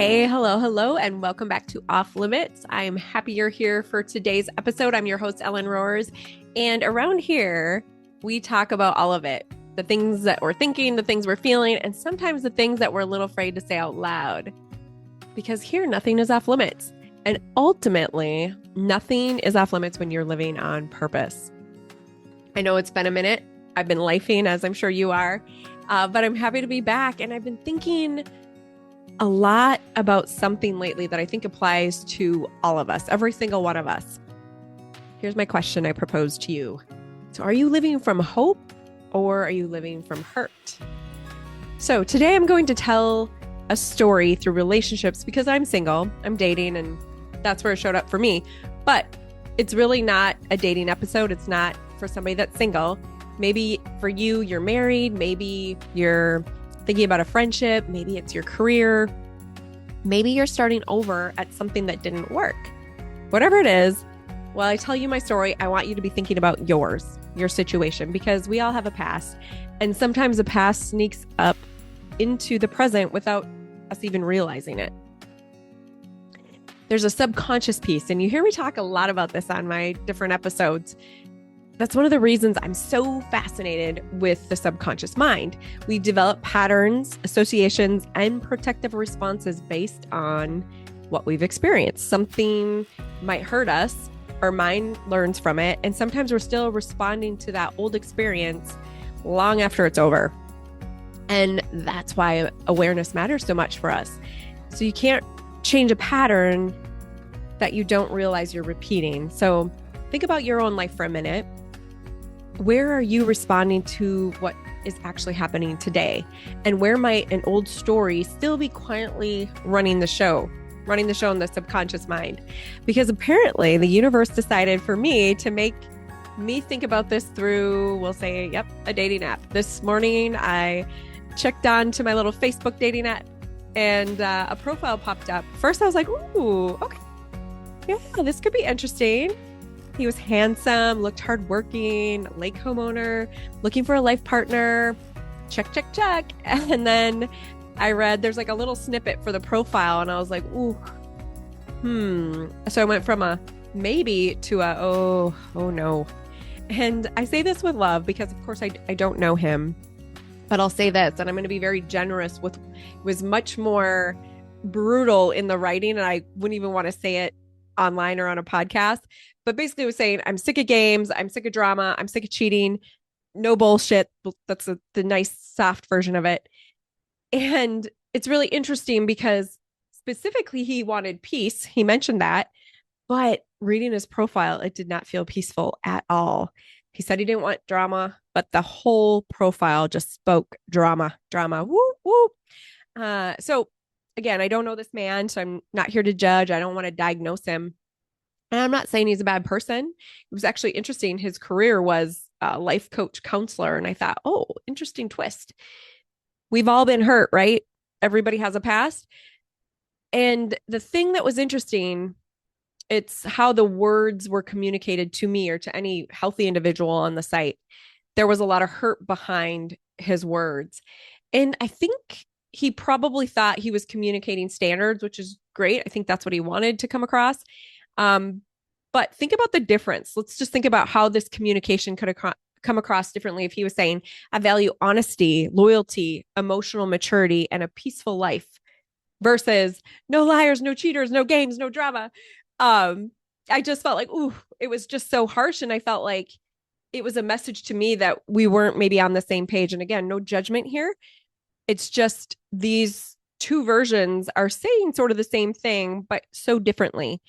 Hey, hello, and welcome back to Off Limits. I'm happy you're here for today's episode. I'm your host, Ellen Roars. And around here, we talk about all of it, the things that we're thinking, the things we're feeling, and sometimes the things that we're a little afraid to say out loud. Because here, nothing is off limits. And ultimately, nothing is off limits when you're living on purpose. I know it's been a minute. I've been lifing, as I'm sure you are, but I'm happy to be back. And I've been thinking a lot about something lately that I think applies to all of us, every single one of us. Here's my question I propose to you. So are you living from hope or are you living from hurt? So today I'm going to tell a story through relationships because I'm single, I'm dating, and that's where it showed up for me. But it's really not a dating episode. It's not for somebody that's single. Maybe for you, you're married. Maybe you're thinking about a friendship. Maybe it's your career. Maybe you're starting over at something that didn't work. Whatever it is, while I tell you my story, I want you to be thinking about yours, your situation, because we all have a past. And sometimes the past sneaks up into the present without us even realizing it. There's a subconscious piece, and you hear me talk a lot about this on my different episodes. That's one of the reasons I'm so fascinated with the subconscious mind. We develop patterns, associations, and protective responses based on what we've experienced. Something might hurt us, our mind learns from it, and sometimes we're still responding to that old experience long after it's over. And that's why awareness matters so much for us. So you can't change a pattern that you don't realize you're repeating. So think about your own life for a minute. Where are you responding to what is actually happening today? And where might an old story still be quietly running the show in the subconscious mind? Because apparently the universe decided for me to make me think about this through, we'll say, a dating app. This morning, I checked on to my little Facebook dating app and a profile popped up. First, I was like, ooh, okay. Yeah, this could be interesting. He was handsome, looked hardworking, lake homeowner, looking for a life partner. Check, check, check. And then I read there's like a little snippet for the profile, and I was like, ooh, So I went from a maybe to a oh no. And I say this with love because, of course, I don't know him, but I'll say this, and I'm going to be very generous with. It was much more brutal in the writing, and I wouldn't even want to say it online or on a podcast. But basically it was saying, I'm sick of games. I'm sick of drama. I'm sick of cheating. No bullshit. That's the nice soft version of it. And it's really interesting because specifically he wanted peace. He mentioned that, but reading his profile, it did not feel peaceful at all. He said he didn't want drama, but the whole profile just spoke drama. Woo, woo. So again, I don't know this man, so I'm not here to judge. I don't want to diagnose him. And I'm not saying he's a bad person. It was actually interesting. His career was a life coach counselor. And I thought, oh, interesting twist. We've all been hurt, right? Everybody has a past. And the thing that was interesting, it's how the words were communicated to me or to any healthy individual on the site. There was a lot of hurt behind his words. And I think he probably thought he was communicating standards, which is great. I think that's what he wanted to come across. But think about the difference. Let's just think about how this communication could have come across differently if he was saying, I value honesty, loyalty, emotional maturity, and a peaceful life versus no liars, no cheaters, no games, no drama. I just felt like, ooh, it was just so harsh. And I felt like it was a message to me that we weren't maybe on the same page. And again, no judgment here. It's just these two versions are saying sort of the same thing, but so differently.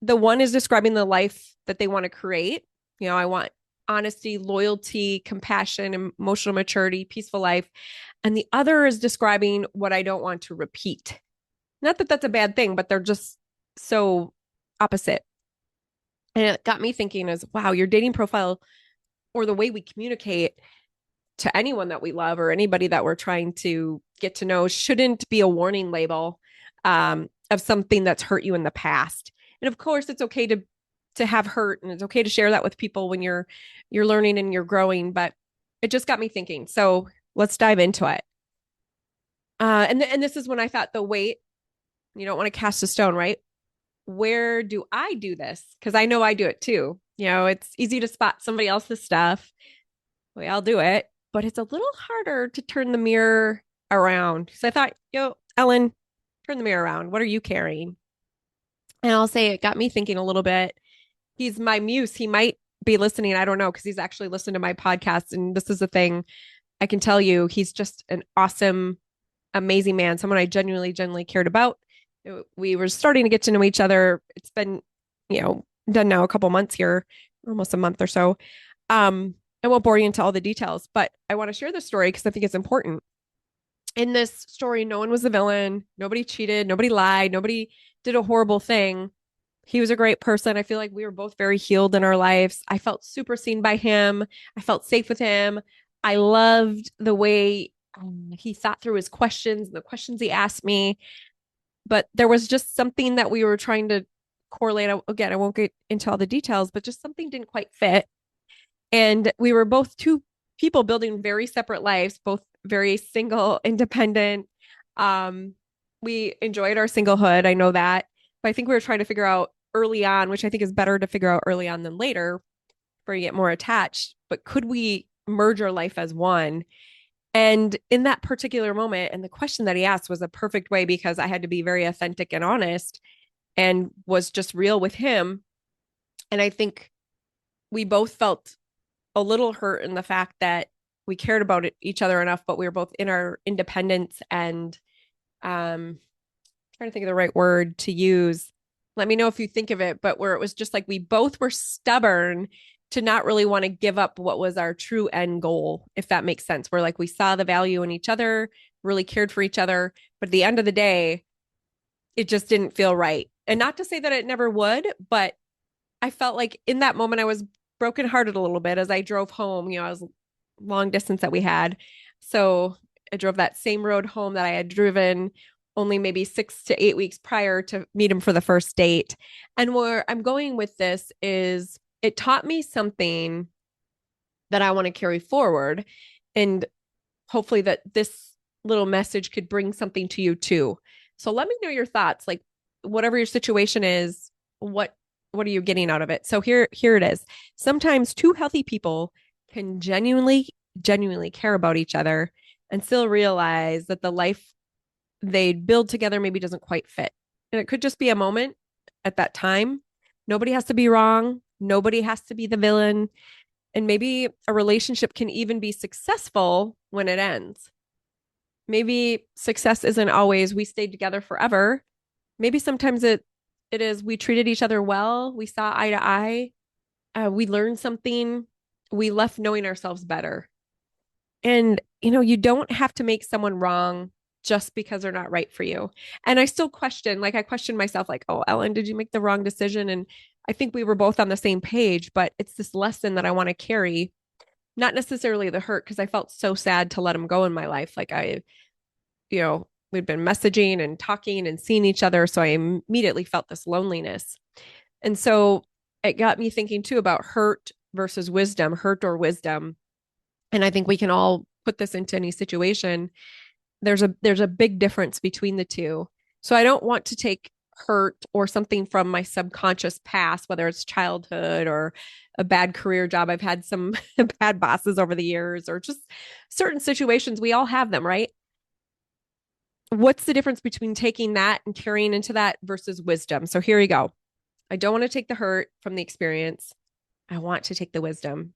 The one is describing the life that they want to create. You know, I want honesty, loyalty, compassion, emotional maturity, peaceful life. And the other is describing what I don't want to repeat. Not that that's a bad thing, but they're just so opposite. And it got me thinking is, wow, your dating profile or the way we communicate to anyone that we love or anybody that we're trying to get to know shouldn't be a warning label of something that's hurt you in the past. And of course, it's okay to have hurt, and it's okay to share that with people when you're learning and you're growing. But it just got me thinking. So let's dive into it. And this is when I thought the weight, you don't want to cast a stone, right? Where do I do this? Because I know I do it too. It's easy to spot somebody else's stuff. We all do it, but it's a little harder to turn the mirror around. So I thought, Ellen, turn the mirror around. What are you carrying? And I'll say it got me thinking a little bit. He's my muse. He might be listening. I don't know, because he's actually listened to my podcast. And this is the thing I can tell you, he's just an awesome, amazing man, someone I genuinely cared about. We were starting to get to know each other. It's been, done now a couple months here, almost a month or so. I won't bore you into all the details, but I want to share this story because I think it's important. In this story, no one was the villain. Nobody cheated. Nobody lied. Nobody did a horrible thing. He was a great person. I feel like we were both very healed in our lives. I felt super seen by him. I felt safe with him. I loved the way he thought through his questions and the questions he asked me. But there was just something that we were trying to correlate. Again, I won't get into all the details, but just something didn't quite fit. And we were both two people building very separate lives, both very single, independent. Um, we enjoyed our singlehood. I know that. But I think we were trying to figure out early on, which I think is better to figure out early on than later before you get more attached. But could we merge our life as one? And in that particular moment, and the question that he asked was a perfect way because I had to be very authentic and honest and was just real with him. And I think we both felt a little hurt in the fact that we cared about each other enough, but we were both in our independence and trying to think of the right word to use. Let me know if you think of it, but where it was just like we both were stubborn to not really want to give up what was our true end goal, if that makes sense. Where like we saw the value in each other, really cared for each other, but at the end of the day, it just didn't feel right. And not to say that it never would, but I felt like in that moment I was brokenhearted a little bit as I drove home. I was long distance that we had. So I drove that same road home that I had driven only maybe 6 to 8 weeks prior to meet him for the first date. And where I'm going with this is it taught me something that I want to carry forward. And hopefully that this little message could bring something to you too. So let me know your thoughts. Like whatever your situation is, what are you getting out of it? So here it is. Sometimes two healthy people can genuinely care about each other and still realize that the life they build together maybe doesn't quite fit. And it could just be a moment at that time. Nobody has to be wrong. Nobody has to be the villain. And maybe a relationship can even be successful when it ends. Maybe success isn't always we stayed together forever. Maybe sometimes it is we treated each other well. We saw eye to eye. We learned something. We left knowing ourselves better. And, you don't have to make someone wrong just because they're not right for you. And I still I question myself, like, oh, Ellen, did you make the wrong decision? And I think we were both on the same page, but it's this lesson that I want to carry, not necessarily the hurt, because I felt so sad to let him go in my life. Like we'd been messaging and talking and seeing each other. So I immediately felt this loneliness. And so it got me thinking too about hurt versus wisdom, hurt or wisdom. And I think we can all put this into any situation. There's a big difference between the two. So I don't want to take hurt or something from my subconscious past, whether it's childhood or a bad career job. I've had some bad bosses over the years or just certain situations. We all have them, right? What's the difference between taking that and carrying into that versus wisdom? So here we go. I don't want to take the hurt from the experience. I want to take the wisdom.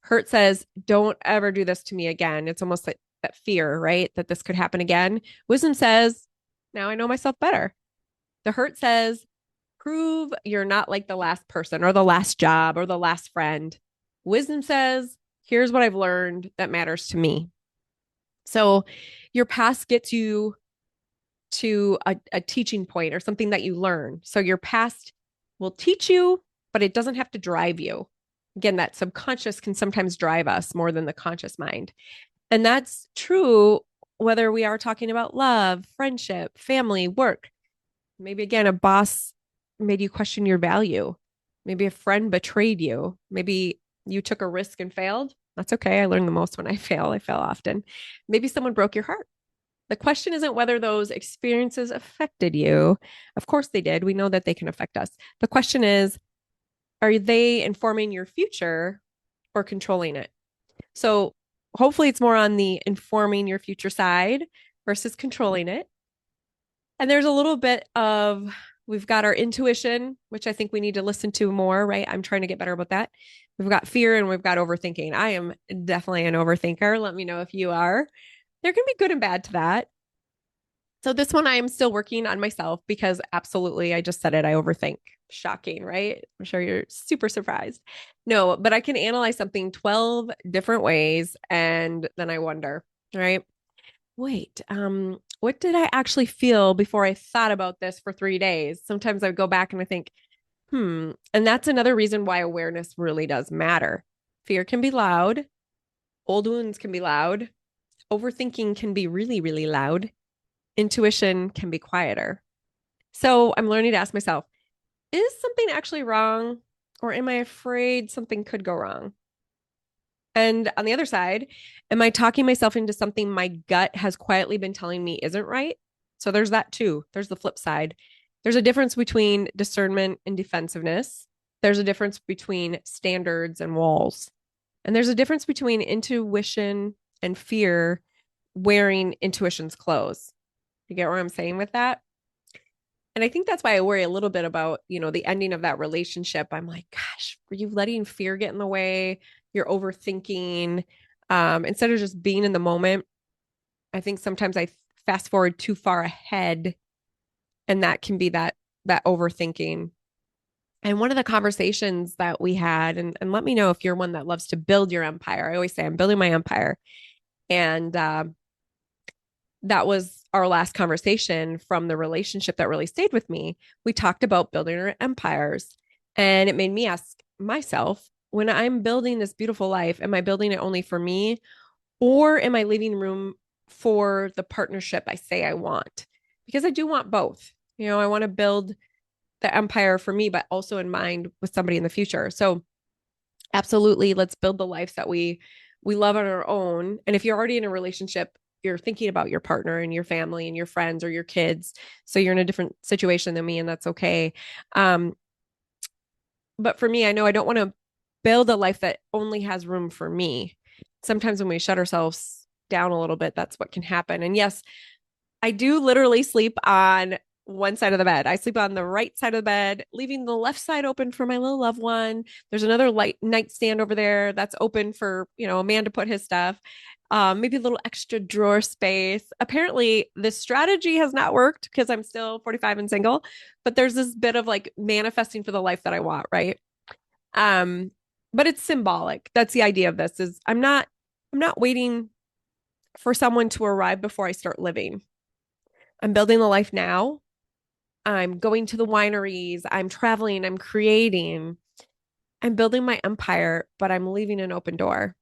Hurt says, don't ever do this to me again. It's almost like that fear, right? That this could happen again. Wisdom says, now I know myself better. The hurt says, prove you're not like the last person or the last job or the last friend. Wisdom says, here's what I've learned that matters to me. So your past gets you to a teaching point or something that you learn. So your past will teach you, but it doesn't have to drive you. Again, that subconscious can sometimes drive us more than the conscious mind. And that's true whether we are talking about love, friendship, family, work. Maybe again, a boss made you question your value. Maybe a friend betrayed you. Maybe you took a risk and failed. That's okay. I learn the most when I fail. I fail often. Maybe someone broke your heart. The question isn't whether those experiences affected you. Of course they did. We know that they can affect us. The question is, are they informing your future or controlling it? So hopefully it's more on the informing your future side versus controlling it. And there's a little bit of, we've got our intuition, which I think we need to listen to more, right? I'm trying to get better about that. We've got fear and we've got overthinking. I am definitely an overthinker. Let me know if you are. There can be good and bad to that. So this one I am still working on myself because absolutely, I just said it, I overthink. Shocking, right? I'm sure you're super surprised. No, but I can analyze something 12 different ways and then I wonder, right? Wait, what did I actually feel before I thought about this for 3 days? Sometimes I go back and I think, and that's another reason why awareness really does matter. Fear can be loud, old wounds can be loud, overthinking can be really, really loud, intuition can be quieter. So I'm learning to ask myself, is something actually wrong? Or am I afraid something could go wrong? And on the other side, am I talking myself into something my gut has quietly been telling me isn't right? So there's that too. There's the flip side. There's a difference between discernment and defensiveness. There's a difference between standards and walls. And there's a difference between intuition and fear wearing intuition's clothes. You get what I'm saying with that? And I think that's why I worry a little bit about, the ending of that relationship. I'm like, gosh, were you letting fear get in the way? You're overthinking. Instead of just being in the moment, I think sometimes I fast forward too far ahead, and that can be that overthinking. And one of the conversations that we had, and let me know if you're one that loves to build your empire. I always say I'm building my empire. And that was our last conversation from the relationship that really stayed with me. We talked about building our empires. And it made me ask myself, when I'm building this beautiful life, am I building it only for me? Or am I leaving room for the partnership I say I want? Because I do want both. I want to build the empire for me, but also in mind with somebody in the future. So absolutely, let's build the life that we love on our own. And if you're already in a relationship, you're thinking about your partner and your family and your friends or your kids. So you're in a different situation than me, and that's okay. But for me, I know I don't want to build a life that only has room for me. Sometimes when we shut ourselves down a little bit, that's what can happen. And yes, I do literally sleep on one side of the bed. I sleep on the right side of the bed, leaving the left side open for my little loved one. There's another light nightstand over there that's open for, a man to put his stuff. Maybe a little extra drawer space. Apparently, this strategy has not worked because I'm still 45 and single, but there's this bit of like manifesting for the life that I want, right? Um, but it's symbolic. That's the idea of this is I'm not waiting for someone to arrive before I start living. I'm building the life now. I'm going to the wineries. I'm traveling. I'm creating. I'm building my empire, but I'm leaving an open door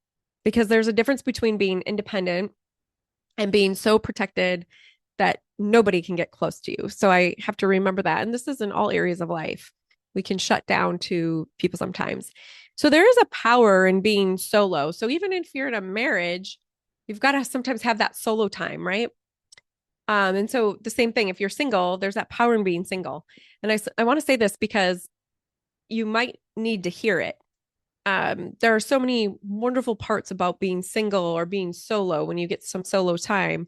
because there's a difference between being independent and being so protected that nobody can get close to you. So I have to remember that. And this is in all areas of life. We can shut down to people sometimes. So there is a power in being solo. So even if you're in a marriage, you've got to sometimes have that solo time, right? And so the same thing, if you're single, there's that power in being single. And I want to say this because you might need to hear it. There are so many wonderful parts about being single or being solo when you get some solo time.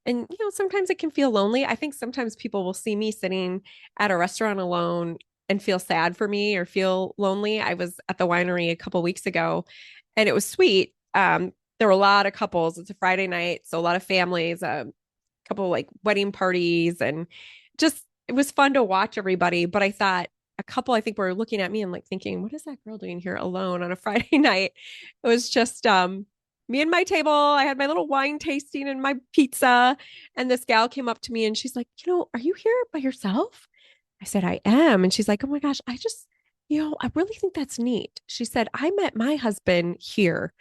And, sometimes it can feel lonely. I think sometimes people will see me sitting at a restaurant alone and feel sad for me or feel lonely. I was at the winery a couple weeks ago and it was sweet. There were a lot of couples. It's a Friday night, so a lot of families, couple like wedding parties, and just it was fun to watch everybody. But I thought a couple, I think, were looking at me and like thinking, what is that girl doing here alone on a Friday night? It was just me and my table. I had my little wine tasting and my pizza. And this gal came up to me and she's like, are you here by yourself? I said, I am. And she's like, oh my gosh, I really think that's neat. She said, I met my husband here.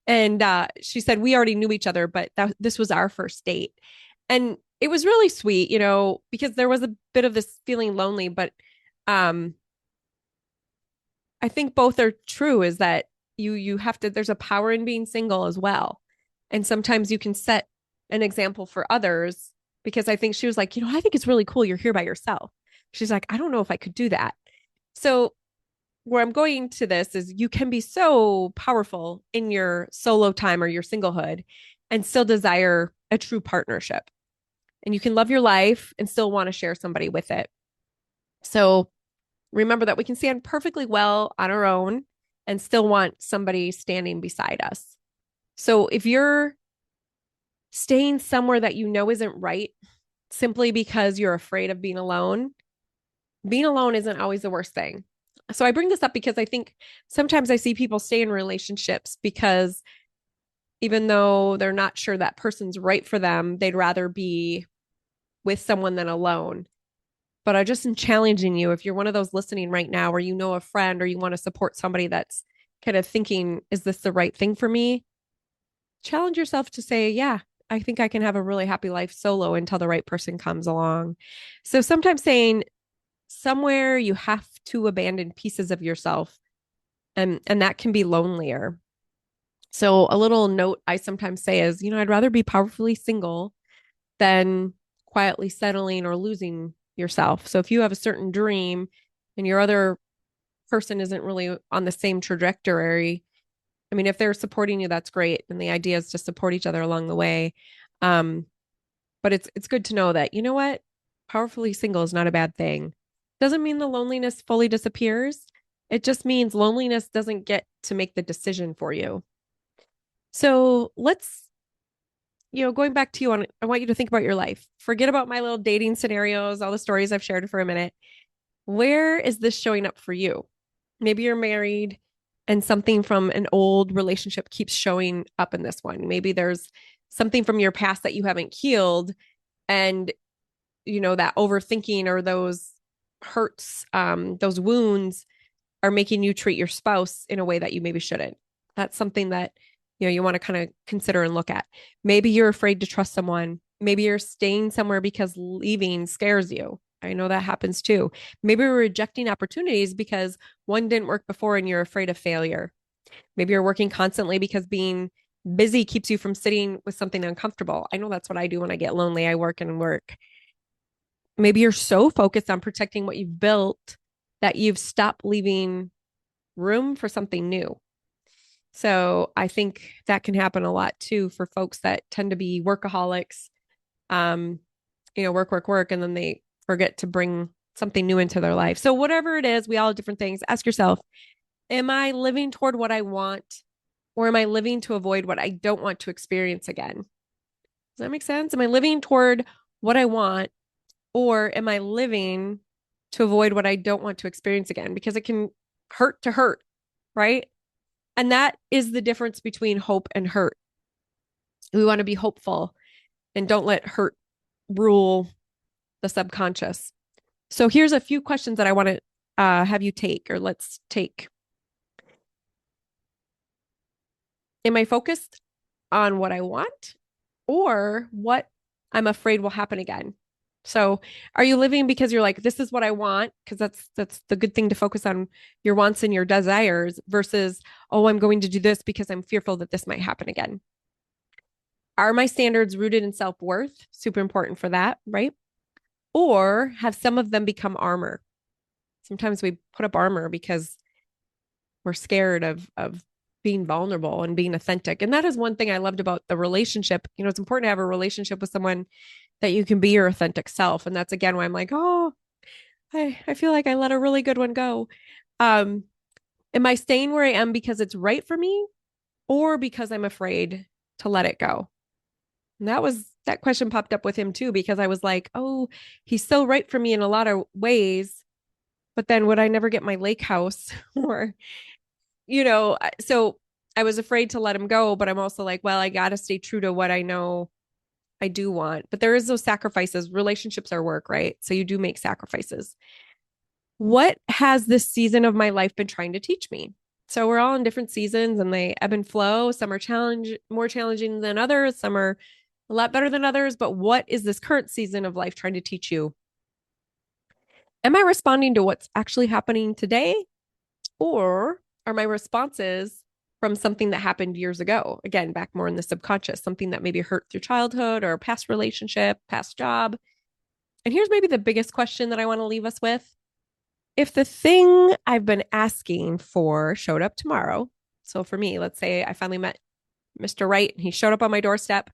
And she said, we already knew each other, but this was our first date. And it was really sweet, because there was a bit of this feeling lonely, but um, I think both are true is that you have to, there's a power in being single as well. And sometimes you can set an example for others because I think she was like, I think it's really cool you're here by yourself. She's like, I don't know if I could do that. So, where I'm going to this is you can be so powerful in your solo time or your singlehood and still desire a true partnership. And you can love your life and still want to share somebody with it. So, remember that we can stand perfectly well on our own and still want somebody standing beside us. So, if you're staying somewhere that you know isn't right simply because you're afraid of being alone isn't always the worst thing. So I bring this up because I think sometimes I see people stay in relationships because even though they're not sure that person's right for them, they'd rather be with someone than alone. But I just am challenging you if you're one of those listening right now, or you know a friend, or you want to support somebody that's kind of thinking, is this the right thing for me? Challenge yourself to say, yeah, I think I can have a really happy life solo until the right person comes along. So sometimes saying somewhere you have to abandon pieces of yourself and that can be lonelier. So a little note I sometimes say is, I'd rather be powerfully single than quietly settling or losing yourself. So if you have a certain dream and your other person isn't really on the same trajectory, I mean, if they're supporting you, that's great. And the idea is to support each other along the way. Um, but it's good to know that, you know what? Powerfully single is not a bad thing. Doesn't mean the loneliness fully disappears. It just means loneliness doesn't get to make the decision for you. So let's, going back to you on, I want you to think about your life. Forget about my little dating scenarios, all the stories I've shared for a minute. Where is this showing up for you? Maybe you're married and something from an old relationship keeps showing up in this one. Maybe there's something from your past that you haven't healed and that overthinking or those hurts, those wounds are making you treat your spouse in a way that you maybe shouldn't. That's something that you want to kind of consider and look at. Maybe you're afraid to trust someone. Maybe you're staying somewhere because leaving scares you. I know that happens too. Maybe you're rejecting opportunities because one didn't work before and you're afraid of failure. Maybe you're working constantly because being busy keeps you from sitting with something uncomfortable. I know that's what I do when I get lonely. I work and work. Maybe you're so focused on protecting what you've built that you've stopped leaving room for something new. So I think that can happen a lot too for folks that tend to be workaholics, um, work, work, work, and then they forget to bring something new into their life. So whatever it is, we all have different things. Ask yourself, am I living toward what I want or am I living to avoid what I don't want to experience again? Does that make sense? Am I living toward what I want or am I living to avoid what I don't want to experience again? Because it can hurt to hurt, right? And that is the difference between hope and hurt. We want to be hopeful and don't let hurt rule the subconscious. So here's a few questions that I want to have you take, or let's take. Am I focused on what I want or what I'm afraid will happen again? So are you living because you're like, this is what I want? Because that's the good thing to focus on your wants and your desires versus, oh, I'm going to do this because I'm fearful that this might happen again. Are my standards rooted in self-worth? Super important for that, right? Or have some of them become armor? Sometimes we put up armor because we're scared of being vulnerable and being authentic. And that is one thing I loved about the relationship. It's important to have a relationship with someone that you can be your authentic self. And that's again why I'm like, oh, I feel like I let a really good one go. Um, am I staying where I am because it's right for me or because I'm afraid to let it go? And that question popped up with him too, because I was like, oh, he's so right for me in a lot of ways. But then would I never get my lake house or, so I was afraid to let him go, but I'm also like, well, I got to stay true to what I know I do want. But there is those sacrifices. Relationships are work, right? So you do make sacrifices. What has this season of my life been trying to teach me? So we're all in different seasons and they ebb and flow. Some are more challenging than others. Some are a lot better than others. But what is this current season of life trying to teach you? Am I responding to what's actually happening today? Or are my responses from something that happened years ago. Again, back more in the subconscious, something that maybe hurt through childhood or past relationship, past job. And here's maybe the biggest question that I want to leave us with. If the thing I've been asking for showed up tomorrow, so for me, let's say I finally met Mr. Right and he showed up on my doorstep,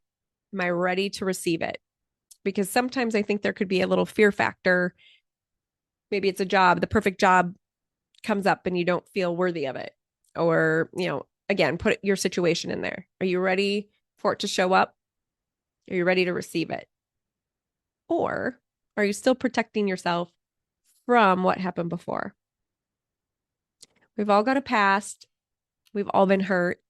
am I ready to receive it? Because sometimes I think there could be a little fear factor. Maybe it's a job, the perfect job comes up and you don't feel worthy of it. Or, again, put your situation in there. Are you ready for it to show up? Are you ready to receive it? Or are you still protecting yourself from what happened before? We've all got a past. We've all been hurt.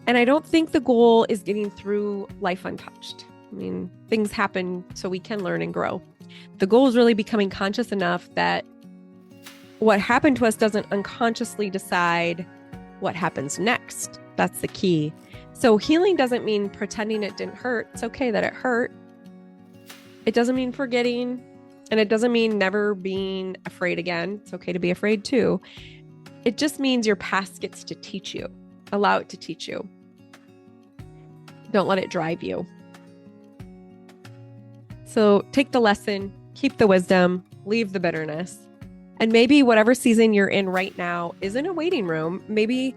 And I don't think the goal is getting through life untouched. I mean, things happen so we can learn and grow. The goal is really becoming conscious enough that what happened to us doesn't unconsciously decide what happens next. That's the key. So healing doesn't mean pretending it didn't hurt. It's okay that it hurt. It doesn't mean forgetting, and it doesn't mean never being afraid again. It's okay to be afraid too. It just means your past gets to teach you. Allow it to teach you. Don't let it drive you. So take the lesson, keep the wisdom, leave the bitterness. And maybe whatever season you're in right now isn't a waiting room. Maybe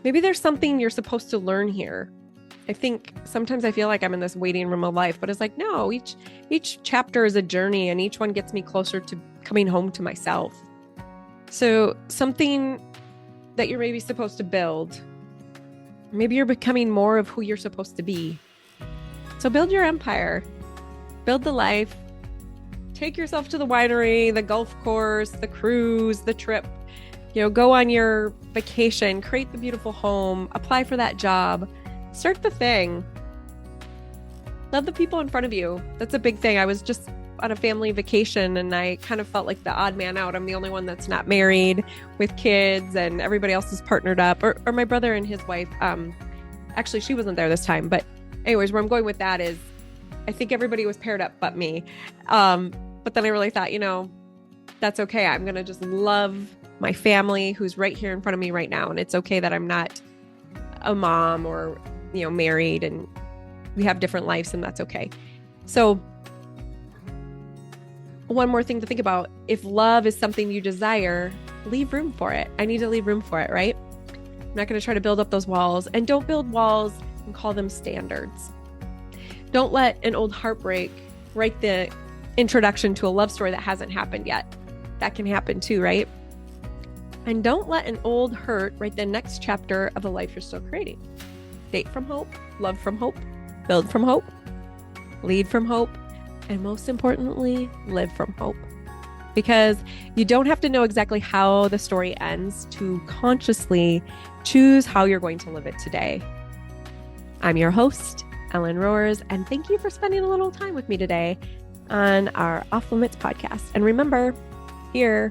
there's something you're supposed to learn here. I think sometimes I feel like I'm in this waiting room of life, but it's like, no, each chapter is a journey and each one gets me closer to coming home to myself. So something that you're maybe supposed to build, maybe you're becoming more of who you're supposed to be. So build your empire, build the life, take yourself to the winery, the golf course, the cruise, the trip, go on your vacation, create the beautiful home, apply for that job, start the thing. Love the people in front of you. That's a big thing. I was just on a family vacation and I kind of felt like the odd man out. I'm the only one that's not married with kids and everybody else is partnered up, or my brother and his wife. Actually, she wasn't there this time, but anyways, where I'm going with that is I think everybody was paired up but me. But then I really thought, that's okay. I'm going to just love my family who's right here in front of me right now. And it's okay that I'm not a mom or, married, and we have different lives, and that's okay. So one more thing to think about. If love is something you desire, leave room for it. I need to leave room for it, right? I'm not going to try to build up those walls, and don't build walls and call them standards. Don't let an old heartbreak write the introduction to a love story that hasn't happened yet. That can happen too, right? And don't let an old hurt write the next chapter of the life you're still creating. Date from hope, love from hope, build from hope, lead from hope, and most importantly, live from hope. Because you don't have to know exactly how the story ends to consciously choose how you're going to live it today. I'm your host, Ellen Rohrs, and thank you for spending a little time with me today on our Off Limits podcast. And remember, here,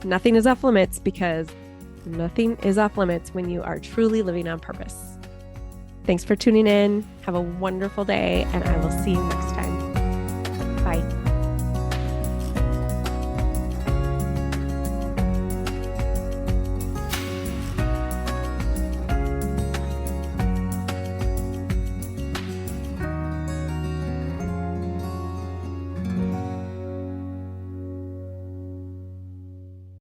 nothing is off limits, because nothing is off limits when you are truly living on purpose. Thanks for tuning in. Have a wonderful day, and I will see you next time.